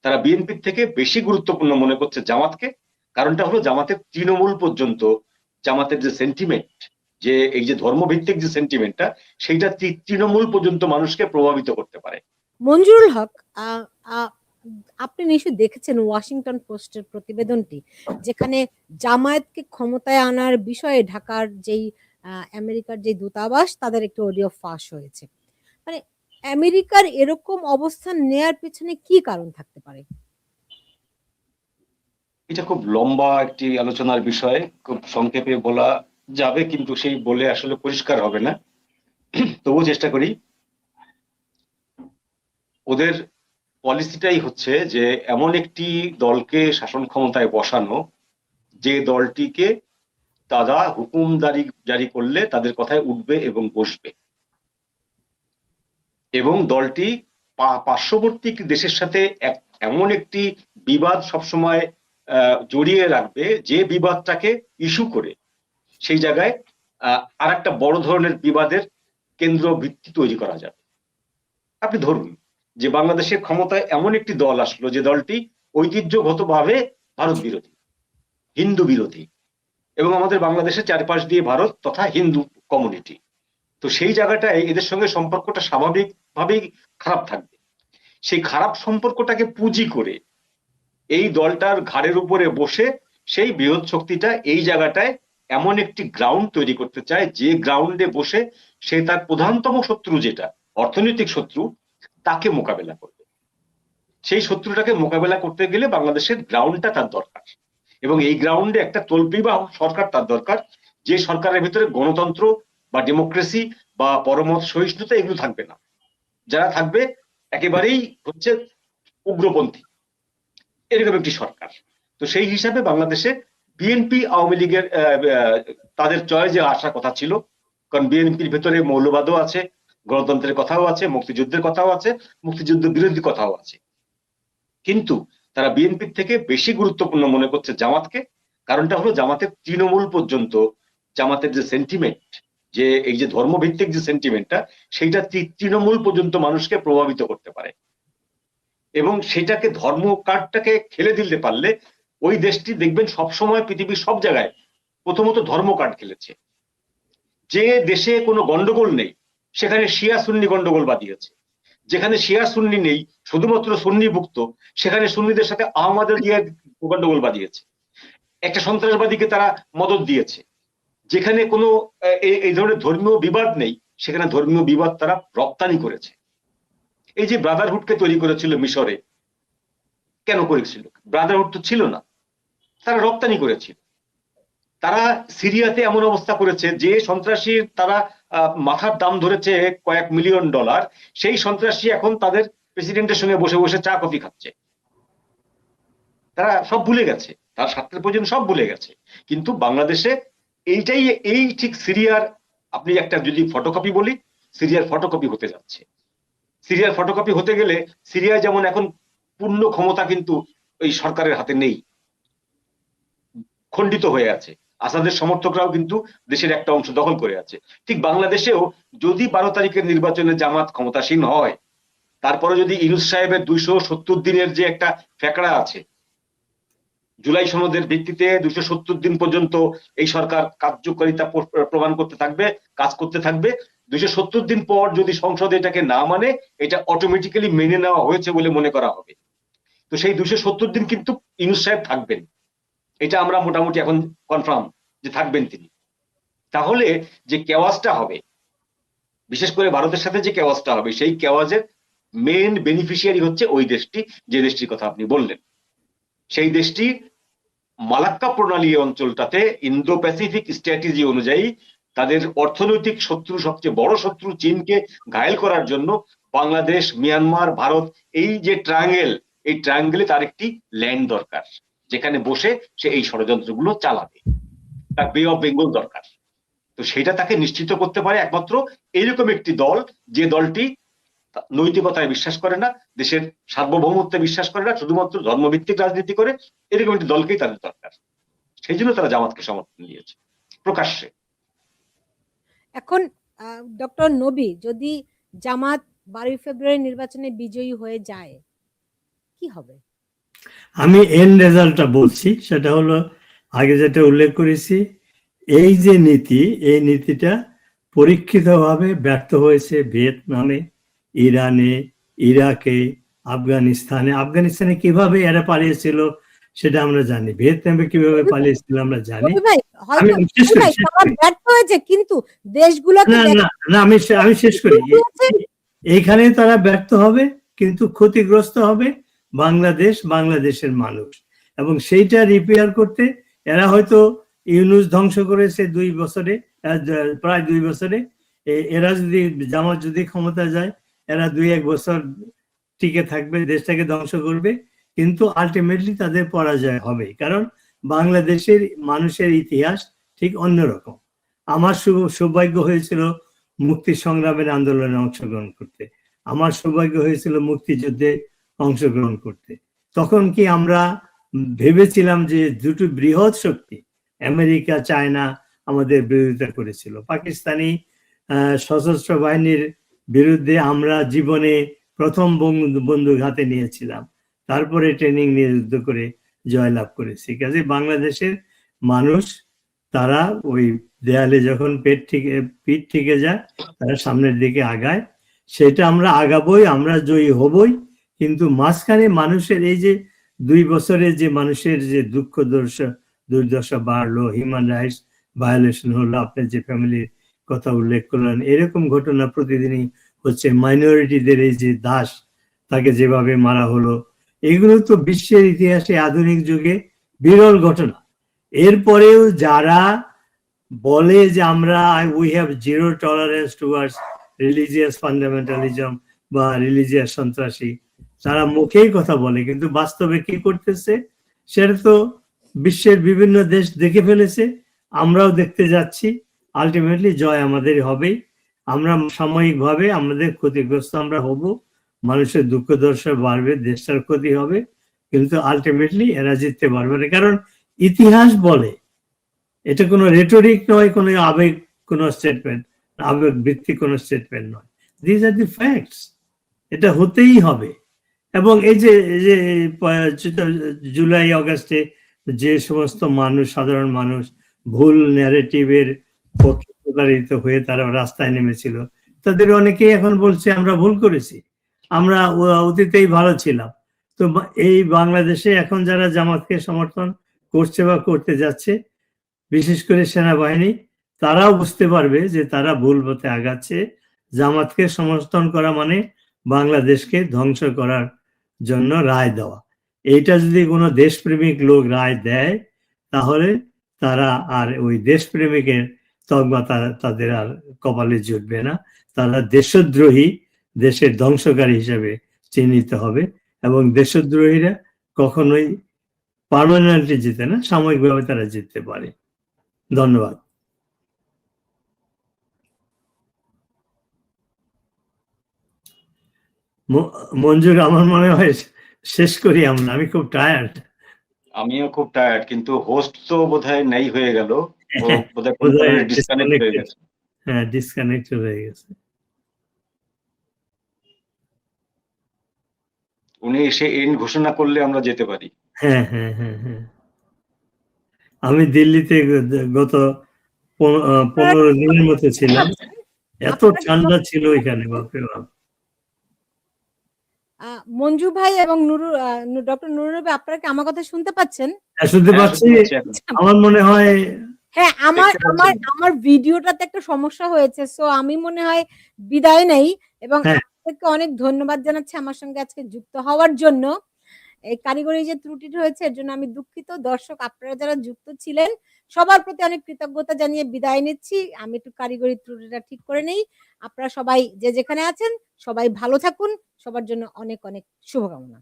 তারা বিএনপির থেকে বেশি গুরুত্বপূর্ণ মনে করছে জামাতকে। কারণটা হলো জামাতের তৃণমূল পর্যন্ত, জামাতের যে সেন্টিমেন্ট, যে এই যে ধর্মভিত্তিক যে সেন্টিমেন্টটা, সেইটা তৃণমূল পর্যন্ত মানুষকে প্রভাবিত করতে পারে। মঞ্জুরুল হক, আহ, আহ, আপনি নিশ্চয়ই দেখেছেন ওয়াশিংটন পোস্টের প্রতিবেদনটি, যেখানে জামায়াতকে ক্ষমতায় আনার বিষয়ে ঢাকার যেই আমেরিকার যে দূতাবাস, তাদের একটি অডিও ফাঁস হয়েছে। মানে আমেরিকার এরকম অবস্থান নেয়ার পিছনে কি কারণ থাকতে পারে? এটা খুব লম্বা একটি আলোচনার বিষয়, খুব সংক্ষেপে বলা যাবে, কিন্তু সেই বলে আসলে পরিষ্কার হবে না। তবুও চেষ্টা করি। ওদের পলিসিটাই হচ্ছে যে এমন একটি দলকে শাসন ক্ষমতায় বসানো, যে দলটিকে তারা হুকুমদারি জারি করলে তাদের কথায় উঠবে এবং বসবে, এবং দলটি পার্শ্ববর্তী দেশের সাথে এমন একটি বিবাদ সবসময় জড়িয়ে রাখবে, যে বিবাদটাকে ইস্যু করে সেই জায়গায় আর একটা বড় ধরনের বিবাদের কেন্দ্র ভিত্তি তৈরি করা যাবে। আপনি ধরুন যে বাংলাদেশের ক্ষমতায় এমন একটি দল আসলো, যে দলটি ঐতিহ্যগতভাবে ভারত বিরোধী, হিন্দু বিরোধী, এবং আমাদের বাংলাদেশের চারপাশ দিয়ে ভারত তথা হিন্দু কমিউনিটি। তো সেই জায়গাটায় এদের সঙ্গে সম্পর্কটা স্বাভাবিকভাবেই খারাপ থাকবে। সেই খারাপ সম্পর্কটাকে পুঁজি করে এই দলটার ঘাড়ের উপরে বসে সেই বৃহৎ শক্তিটা এই জায়গাটায় এমন একটি গ্রাউন্ড তৈরি করতে চায়, যে গ্রাউন্ডে বসে সে তার প্রধানতম শত্রু, যেটা অর্থনৈতিক শত্রু, তাকে মোকাবেলা করবে। সেই শত্রুটাকে মোকাবেলা করতে গেলে বাংলাদেশের গ্রাউন্ডটা তার দরকার, এবং এই গ্রাউন্ডে একটা তল্পিবাহ সরকার তার দরকার, যে সরকারের ভিতরে গণতন্ত্র বা ডেমোক্রেসি বা পরমত সহিষ্ণুতা এগুলো থাকবে না, যারা থাকবে একেবারেই হচ্ছে উগ্রপন্থী, এরকম একটি সরকার। তো সেই হিসাবে বাংলাদেশে বিএনপি আওয়ামী লীগের তাদের চয়েসে আসার কথা ছিল, কারণ বিএনপির ভেতরে মৌলবাদও আছে, গণতন্ত্রের কথাও আছে, মুক্তিযুদ্ধের কথাও আছে, মুক্তিযুদ্ধ বিরোধী কথাও আছে। কিন্তু তারা বিএনপির থেকে বেশি গুরুত্বপূর্ণ মনে করছে জামাতকে। কারণটা হলো জামাতের তৃণমূল পর্যন্ত, জামাতের যে সেন্টিমেন্ট, যে এই যে ধর্মভিত্তিক যে সেন্টিমেন্টটা, সেইটা তৃণমূল পর্যন্ত মানুষকে প্রভাবিত করতে পারে, এবং সেটাকে ধর্ম কার্ডটাকে খেলে দিতে পারলে ওই দেশটি দেখবেন সবসময় পৃথিবীর সব জায়গায় প্রথমত ধর্ম কার্ড খেলেছে। যে দেশে কোনো গন্ডগোল নেই সেখানে শিয়া সুন্নি গন্ডগোল বাঁধিয়েছে, যেখানে শিয়া সুন্নি নেই, শুধুমাত্র সুন্নিভুক্ত, সেখানে সুন্নিদের সাথে আহমদের দিয়ে গন্ডগোল বাঁধিয়েছে, একটা সন্ত্রাসবাদীকে তারা মদত দিয়েছে। যেখানে কোনো এই ধরনের ধর্মীয় বিবাদ নেই, সেখানে ধর্মীয় বিবাদ তারা রপ্তানি করেছে। এই যে ব্রাদারহুডকে তৈরি করেছিল মিশরে, কেন করেছিল? ব্রাদারহুড তো ছিল না, তারা রপ্তানি করেছিল। তারা সিরিয়াতে এমন অবস্থা করেছে যে সন্ত্রাসীর তারা মাথার দাম ধরেছে কয়েক মিলিয়ন ডলার, সেই সন্ত্রাসী এখন তাদের প্রেসিডেন্টের সঙ্গে বসে বসে চা কফি খাচ্ছে। তারা সব ভুলে গেছে, তার স্বার্থের প্রয়োজন সব ভুলে গেছে। কিন্তু বাংলাদেশে এইটাই, এই ঠিক সিরিয়ার, আপনি একটা যদি ফটোকপি বলি, সিরিয়ার ফটোকপি হতে যাচ্ছে। সিরিয়ার ফটোকপি হতে গেলে সিরিয়ায় যেমন এখন পূর্ণ ক্ষমতা কিন্তু ওই সরকারের হাতে নেই, খণ্ডিত হয়ে আছে, আসাদের সমর্থকরাও কিন্তু দেশের একটা অংশ দখল করে আছে। ঠিক বাংলাদেশেও যদি 12 তারিখের নির্বাচনে জামাত ক্ষমতাসীন হয়, তারপরে যদি ইউনূস সাহেবের 270 দিনের যে একটা ফ্যাকড়া আছে, জুলাই সনদের ভিত্তিতে 270 দিন পর্যন্ত এই সরকার কার্যকারিতা প্রমাণ করতে থাকবে, কাজ করতে থাকবে। 270 দিন পর যদি সংসদ এটাকে না মানে, এটা অটোমেটিক্যালি মেনে নেওয়া হয়েছে বলে মনে করা হবে। তো সেই 270 দিন কিন্তু ইউনূস সাহেব থাকবেন, এটা আমরা মোটামুটি এখন কনফার্ম যে থাকবেন তিনি। তাহলে যে কেওয়াজটা হবে, বিশেষ করে ভারতের সাথে যে কেওয়াজটা হবে, সেই কেওয়াজের মেইন বেনিফিশিয়ারি হচ্ছে ওই দেশটি, যে দেশটির কথা আপনি বললেন। সেই দেশটি মালাক্কা প্রণালী অঞ্চলটাতে ইন্দো প্যাসিফিক স্ট্র্যাটেজি অনুযায়ী তাদের অর্থনৈতিক শত্রু, সবচেয়ে বড় শত্রু চীনকে ঘায়েল করার জন্য বাংলাদেশ, মিয়ানমার, ভারত, এই যে ট্রায়াঙ্গেল, এই ট্রায়াঙ্গেলে তার একটি ল্যান্ড দরকার, যেখানে বসে সে এই ষড়যন্ত্রগুলো চালাবে। তার বে অফ বেঙ্গল দরকার। তো সেটা তাকে নিশ্চিত করতে পারে একমাত্র এইরকম একটি দল, যে দলটি নৈতিকতায় বিশ্বাস করে না, দেশের সার্বভৌমত্বে বিশ্বাস করে না, শুধুমাত্র ধর্মভিত্তিক রাজনীতি করে। এরকম একটি দলকেই তাদের দরকার। সেই জন্য তারা জামাতকে সমর্থন দিয়েছে প্রকাশ্যে। এখন ডক্টর নবী, যদি জামাত 12 ফেব্রুয়ারি নির্বাচনে বিজয়ী হয়ে যায়, কি হবে? আমি এন্ড রেজাল্টটা বলছি, সেটা হলো আগে যেটা উল্লেখ করেছি, এই যে নীতি, এই নীতিটা পরীক্ষিতভাবে ব্যর্থ হয়েছে ভিয়েতনামে, ইরানে, ইরাকে, আফগানিস্তানে। আফগানিস্তানে কিভাবে এরা পালিয়েছিল সেটা আমরা জানি, ভিয়েতনামে কিভাবে পালিয়েছিল আমরা জানি। রবি ভাই, আমি হয়তো শেষ রবি করি, ভাই শেষ তারা করি। ব্যর্থ হয়েছে, কিন্তু দেশগুলোকে না না না, আমি শেষ করি। এইখানে তারা ব্যর্থ হবে, কিন্তু ক্ষতিগ্রস্ত হবে বাংলাদেশ, বাংলাদেশের মানুষ। এবং সেইটা রিপেয়ার করতে এরা হয়তো ইউনূস ধ্বংস করেছে 2 বছরে, প্রায় 2 বছরে। এরা যদি, জামাত যদি ক্ষমতা যায়, এরা 2-1 বছর টিকে থাকবে, দেশটাকে ধ্বংস করবে, কিন্তু আলটিমেটলি তাদের পরাজয় হবে। কারণ বাংলাদেশের মানুষের ইতিহাস ঠিক অন্যরকম। আমার সৌভাগ্য হয়েছিল মুক্তি সংগ্রামের আন্দোলনে অংশগ্রহণ করতে, আমার সৌভাগ্য হয়েছিল মুক্তিযুদ্ধে অংশগ্রহণ করতে। তখন কি আমরা ভেবেছিলাম যে দুটো বৃহৎ শক্তি আমেরিকা, চায়না আমাদের বিরোধিতা করেছিল? পাকিস্তানি সশস্ত্র বাহিনীর বিরুদ্ধে আমরা জীবনে প্রথম বন্দুক হাতে নিয়েছিলাম, তারপরে ট্রেনিং নিয়ে যুদ্ধ করে জয়লাভ করেছি। কাজে বাংলাদেশের মানুষ, তারা ওই দেয়ালে যখন পিঠ থেকে যায়, তারা সামনের দিকে আগায়। সেটা আমরা আগাবোই, আমরা জয়ী হবই। কিন্তু মাঝখানে মানুষের এই যে 2 বছরে যে মানুষের যে দুঃখ দুর্দশা বাড়লো, হিউম্যান রাইটস ভায়োলেশন হলো, আপনি যে ফ্যামিলির কথা উল্লেখ করলেন, এরকম ঘটনা প্রতিদিনই হচ্ছে। মাইনরিটিদের এই যে দাস, তাকে যেভাবে মারা হলো, এগুলো তো বিশ্বের ইতিহাসে আধুনিক যুগে বিরল ঘটনা। এরপরেও যারা বলে যে আমরা we have zero tolerance towards religious fundamentalism বা রিলিজিয়াস সন্ত্রাসী, তারা মুখেই কথা বলে, কিন্তু বাস্তবে কি করতেছে সেটা তো বিশ্বের বিভিন্ন দেশ দেখে ফেলেছে, আমরাও দেখতে যাচ্ছি। আলটিমেটলি জয় আমাদের হবেই। আমরা সাময়িকভাবে আমাদের ক্ষতিগ্রস্ত আমরা হব, মানুষের দুঃখ দর্শা বাড়বে, দেশটার ক্ষতি হবে, কিন্তু আলটিমেটলি এরা জিততে পারবে না। কারণ ইতিহাস বলে, এটা কোনো রেটরিক নয়, কোনো আবেগ, কোনো স্টেটমেন্ট, আবেগ ভিত্তিক কোনো স্টেটমেন্ট নয়। দিস আর দি ফ্যাক্টস, এটা হতেই হবে। এবং এই যে জুলাই আগস্টে যে সমস্ত মানুষ, সাধারণ মানুষ ভুল ন্যারেটিভের পক্ষে প্রতারিত হয়ে তারা রাস্তায় নেমেছিল, তাদের অনেকেই এখন বলছে আমরা ভুল করেছি, আমরা অতীতেই ভালো ছিলাম। তো এই বাংলাদেশে এখন যারা জামাতকে সমর্থন করছে বা করতে যাচ্ছে, বিশেষ করে সেনাবাহিনী, তারাও বুঝতে পারবে যে তারা ভুল পথে আগাচ্ছে। জামাতকে সমর্থন করা মানে বাংলাদেশকে ধ্বংস করার জন্য রায় দেওয়া। এইটা যদি কোনো দেশপ্রেমিক লোক রায় দেয়, তাহলে তারা আর ওই দেশপ্রেমিকের তকমা তাদের আর কপালে জুটবে না। তারা দেশদ্রোহী, দেশের ধ্বংসকারী হিসেবে চিহ্নিত হবে। এবং দেশদ্রোহীরা কখনোই পার্মানেন্টলি জিতে না, সাময়িকভাবে তারা জিততে পারে। ধন্যবাদ। মঞ্জুর, আমার মনে হয় শেষ করি আমরা, আমি খুব টায়ার্ড। আমিও খুব টায়ার্ড, কিন্তু হোস্ট তো বোধহয় নেই হয়ে গেল, ও বোধহয় কোনো কারণে ডিসকানেক্ট হয়ে গেছে। হ্যাঁ, ডিসকানেক্ট হয়ে গেছে। উনি এসে এন্ড ঘোষণা করলে আমরা যেতে পারি। হ্যাঁ হ্যাঁ হ্যাঁ হ্যাঁ, আমি দিল্লিতে গত 15 দিনের মতো ছিলাম, এত ঠান্ডা ছিল এখানে, বাপরে বাপ। মঞ্জু ভাই এবং ডক্টর নুরুল নবী, আপনারা কি আমার কথা শুনতে পাচ্ছেন? শুনতে পাচ্ছি। আমার মনে হয় হ্যাঁ, আমার ভিডিওটাতে একটা সমস্যা হয়েছে, সো আমি মনে হয় বিদায় নেই। এবং আপনাদেরকে অনেক ধন্যবাদ জানাচ্ছি আমার সঙ্গে আজকে যুক্ত হওয়ার জন্য। এই কারিগরি যে ত্রুটিটা হয়েছে এর জন্য আমি দুঃখিত। দর্শক, আপনারা যারা যুক্ত ছিলেন সবার প্রতি অনেক কৃতজ্ঞতা জানিয়ে বিদায় নিচ্ছি। আমি একটু কারিগরি ত্রুটিটা ঠিক করে নেই। আপনারা সবাই যে যেখানে আছেন সবাই ভালো থাকুন। সবার জন্য অনেক অনেক শুভকামনা।